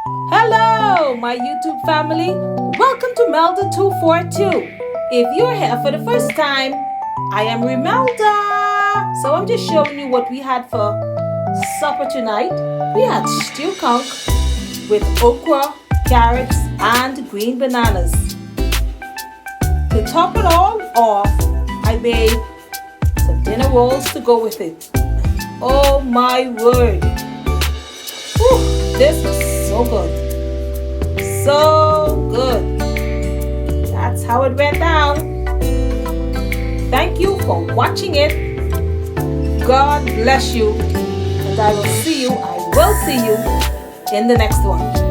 Hello, my YouTube family. Welcome to Melda 242. If you're here for the first time, I am Melda. So I'm just showing you what we had for supper tonight. We had stew conch with okra, carrots, and green bananas. To top it all off, I made some dinner rolls to go with it. Oh my word! Whew, this was so good. So good. That's how it went down. Thank you for watching it. God bless you. And I will see you in the next one.